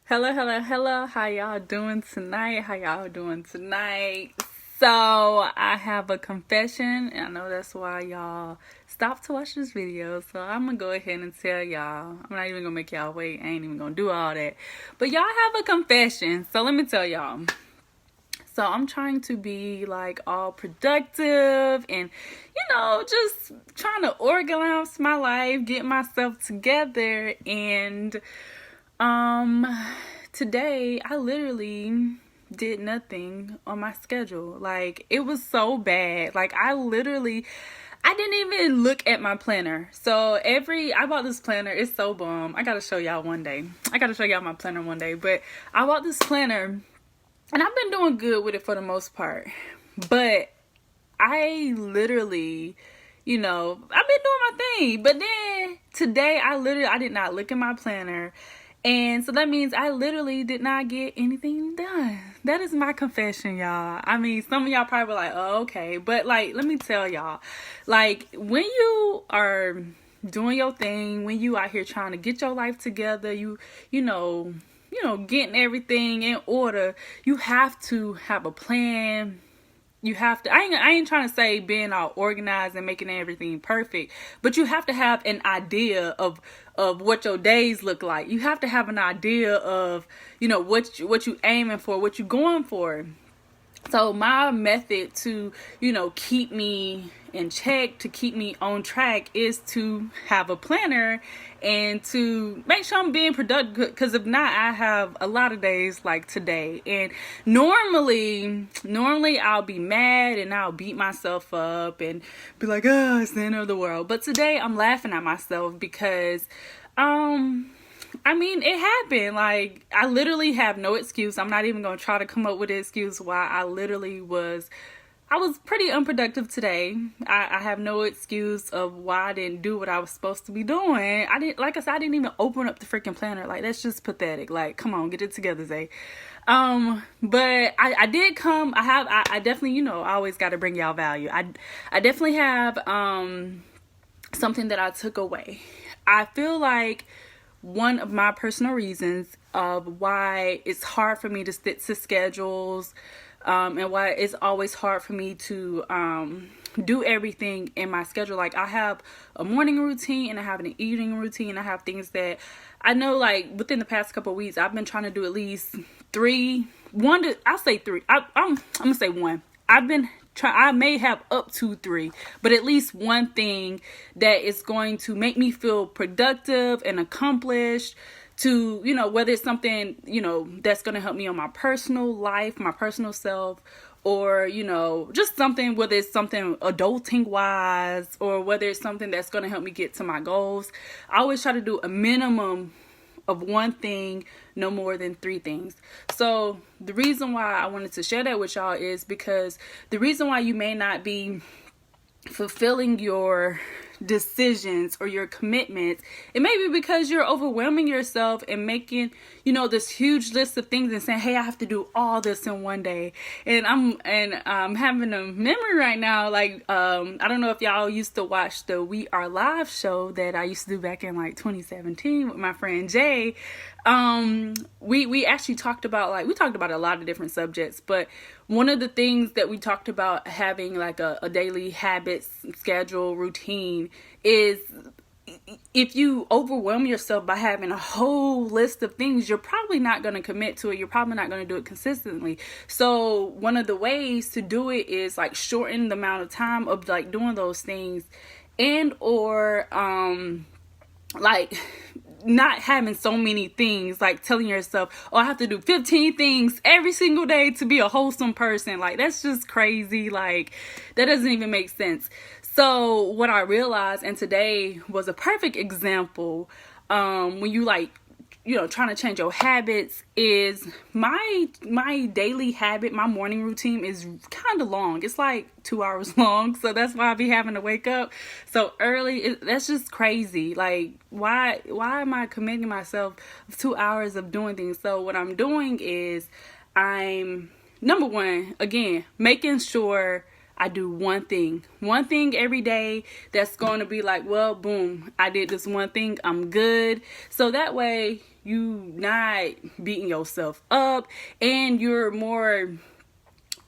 Hello, hello, hello. How y'all doing tonight? So, I have a confession, and I know that's why y'all stopped to watch this video. So, I'm gonna go ahead and tell y'all. I'm not even gonna make y'all wait. I ain't even gonna do all that. But y'all have a confession. So, let me tell y'all. So, I'm trying to be like all productive and, just trying to organize my life, get myself together, and today I literally did nothing on my schedule. Like, it was so bad. Like, I didn't even look at my planner. So I bought this planner. It's so bomb. I gotta show y'all one day. I gotta show y'all my planner one day. But I bought this planner and I've been doing good with it for the most part. But I literally, I've been doing my thing. But then today I did not look at my planner. And so that means I literally did not get anything done. That is my confession, y'all. I mean, some of y'all probably were like, oh, okay. But, like, let me tell y'all. Like, when you are doing your thing, when you out here trying to get your life together, getting everything in order, you have to have a plan. You have to, I ain't trying to say being all organized and making everything perfect, but you have to have an idea of what your days look like. You have to have an idea of, what you aiming for, what you going for. So my method to, keep me in check, to keep me on track, is to have a planner and to make sure I'm being productive. Because if not, I have a lot of days like today. And normally I'll be mad and I'll beat myself up and be like, oh, it's the end of the world. But today I'm laughing at myself because, it happened. Like, I literally have no excuse. I'm not even going to try to come up with an excuse why I was pretty unproductive today. I have no excuse of why I didn't do what I was supposed to be doing. Like I said, I didn't even open up the freaking planner. Like, that's just pathetic. Like, come on, get it together, Xaye. But I did come. I definitely, I always got to bring y'all value. I definitely have, something that I took away. I feel like one of my personal reasons of why it's hard for me to stick to schedules, and why it's always hard for me to do everything in my schedule. Like, I have a morning routine and I have an evening routine. I have things that I know, like, within the past couple of weeks, I've been trying to do at least I'll say three. I'm gonna say one. I may have up to three, but at least one thing that is going to make me feel productive and accomplished, to, whether it's something, that's going to help me on my personal life, my personal self, or, just something, whether it's something adulting wise, or whether it's something that's going to help me get to my goals. I always try to do a minimum of one thing, no more than three things. So the reason why I wanted to share that with y'all is because the reason why you may not be fulfilling your decisions or your commitments, it may be because you're overwhelming yourself and making, this huge list of things and saying, hey, I have to do all this in one day. And I'm having a memory right now, like, I don't know if y'all used to watch the We Are Live show that I used to do back in like 2017 with my friend Xaye. We actually talked about a lot of different subjects, but one of the things that we talked about having like a daily habits, schedule, routine is, if you overwhelm yourself by having a whole list of things, you're probably not going to commit to it. You're probably not going to do it consistently. So one of the ways to do it is like shorten the amount of time of like doing those things, and or like not having so many things, like telling yourself, oh, I have to do 15 things every single day to be a wholesome person. Like, that's just crazy. Like, that doesn't even make sense. So what I realized, and today was a perfect example, when you trying to change your habits, is my daily habit, my morning routine is kind of long. It's like 2 hours long. So that's why I be having to wake up so early. That's just crazy. Like, why am I committing myself 2 hours of doing things? So what I'm doing is, I'm, number one, again, making sure I do one thing every day that's going to be like, well, boom, I did this one thing, I'm good. So that way you not beating yourself up, and you're more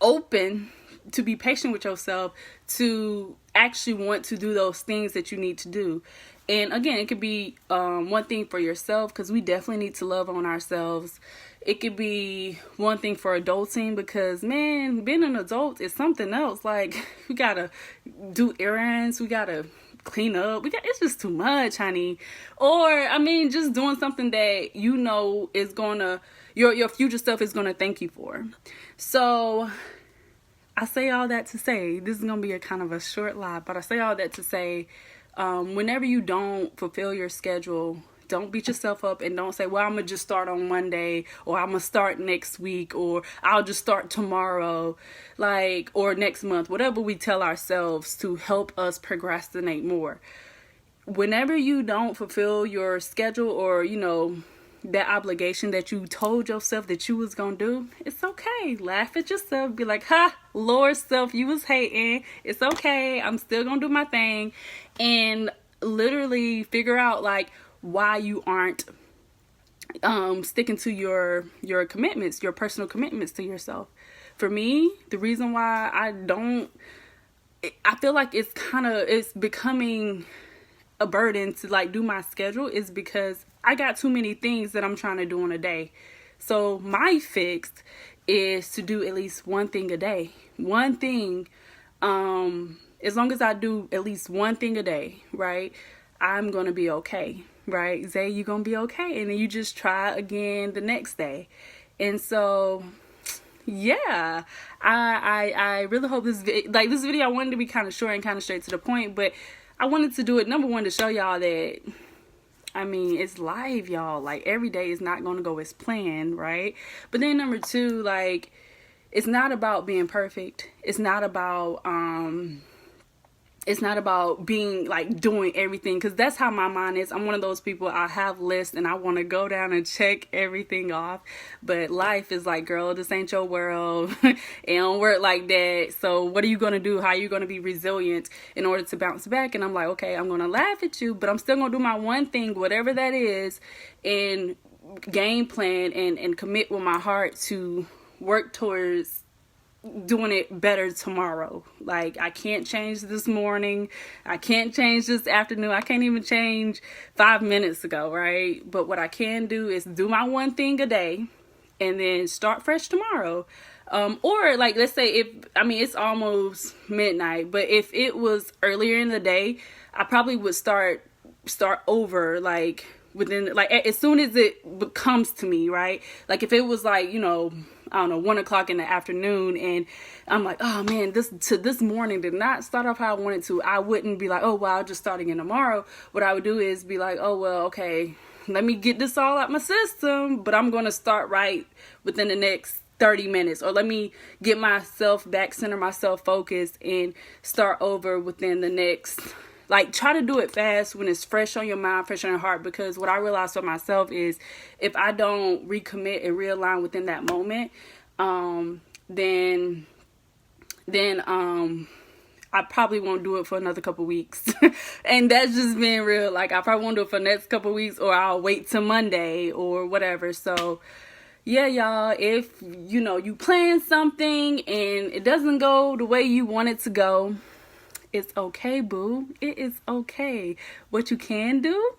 open to be patient with yourself, to actually want to do those things that you need to do. And again, it could be one thing for yourself, because we definitely need to love on ourselves. It could be one thing for adulting, because man, being an adult is something else. Like, we gotta do errands, we gotta clean up, it's just too much, honey. Or I mean, just doing something that you know is gonna, your future self is gonna thank you for. So I say all that to say, this is gonna be a kind of a short live, but I say all that to say, whenever you don't fulfill your schedule, don't beat yourself up, and don't say, well, I'm gonna just start on Monday, or I'm gonna start next week, or I'll just start tomorrow, like, or next month, whatever we tell ourselves to help us procrastinate more. Whenever you don't fulfill your schedule, or, you know, that obligation that you told yourself that you was gonna do, it's okay. Laugh at yourself, be like, ha, Lord self, you was hating. It's okay, I'm still gonna do my thing. And literally figure out, like, why you aren't sticking to your commitments, your personal commitments to yourself. For me, the reason why I feel like it's becoming a burden to like do my schedule is because I got too many things that I'm trying to do in a day. So my fix is to do at least one thing a day. One thing, as long as I do at least one thing a day, right, I'm gonna be okay, right? Xaye, you're gonna be okay. And then you just try again the next day. And so yeah, I really hope this video, I wanted to be kind of short and kind of straight to the point, but I wanted to do it, number one, to show y'all that, I mean, it's live, y'all. Like, every day is not going to go as planned, right? But then number two, like, it's not about being perfect. It's not about being like doing everything, because that's how my mind is. I'm one of those people, I have lists and I want to go down and check everything off, but life is like, girl, this ain't your world. It don't work like that. So what are you going to do? How are you going to be resilient in order to bounce back? And I'm like, okay, I'm going to laugh at you, but I'm still going to do my one thing, whatever that is, and game plan and commit with my heart to work towards doing it better tomorrow. Like, I can't change this morning, I can't change this afternoon, I can't even change 5 minutes ago, right? But what I can do is do my one thing a day and then start fresh tomorrow. Or like, let's say it's almost midnight, but if it was earlier in the day, I probably would start over, like within, like, as soon as it comes to me, right? Like, if it was like, you know, I don't know, 1 o'clock in the afternoon, and I'm like, oh man, this morning did not start off how I wanted to, I wouldn't be like, oh well, I'll just start again tomorrow. What I would do is be like, oh well, okay, let me get this all out my system, but I'm going to start right within the next 30 minutes, or let me get myself back, center myself, focused, and start over within the next, like, try to do it fast when it's fresh on your mind, fresh on your heart, because what I realized for myself is if I don't recommit and realign within that moment, then I probably won't do it for another couple weeks. And that's just being real. Like, I probably won't do it for the next couple weeks, or I'll wait till Monday or whatever. So yeah, y'all, if you know you plan something and it doesn't go the way you want it to go, it's okay, boo. It is okay. What you can do,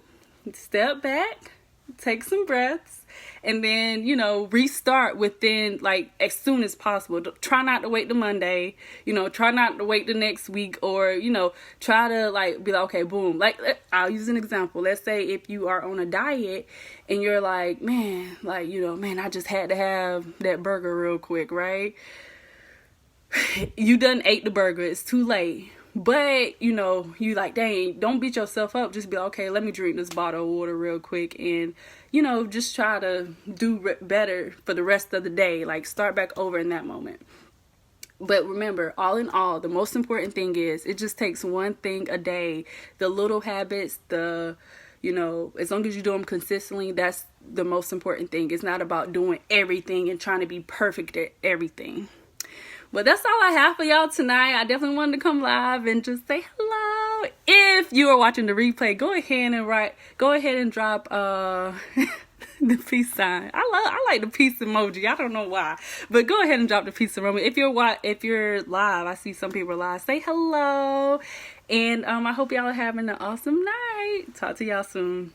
step back, take some breaths, and then, you know, restart within, like, as soon as possible. Try not to wait till Monday, you know, try not to wait the next week, or, you know, try to, like, be like, okay, boom. Like, I'll use an example. Let's say if you are on a diet and you're like, man, like, you know, man, I just had to have that burger real quick, right? You done ate the burger. It's too late. But, you know, you like, dang, don't beat yourself up. Just be like, okay, let me drink this bottle of water real quick, and, you know, just try to do better for the rest of the day. Like, start back over in that moment. But remember, all in all, the most important thing is it just takes one thing a day. The little habits, you know, as long as you do them consistently, that's the most important thing. It's not about doing everything and trying to be perfect at everything. But that's all I have for y'all tonight. I definitely wanted to come live and just say hello. If you are watching the replay, go ahead and drop The peace sign. I like the peace emoji. I don't know why, but go ahead and drop the peace emoji. If you're live, I see some people live. Say hello, and I hope y'all are having an awesome night. Talk to y'all soon.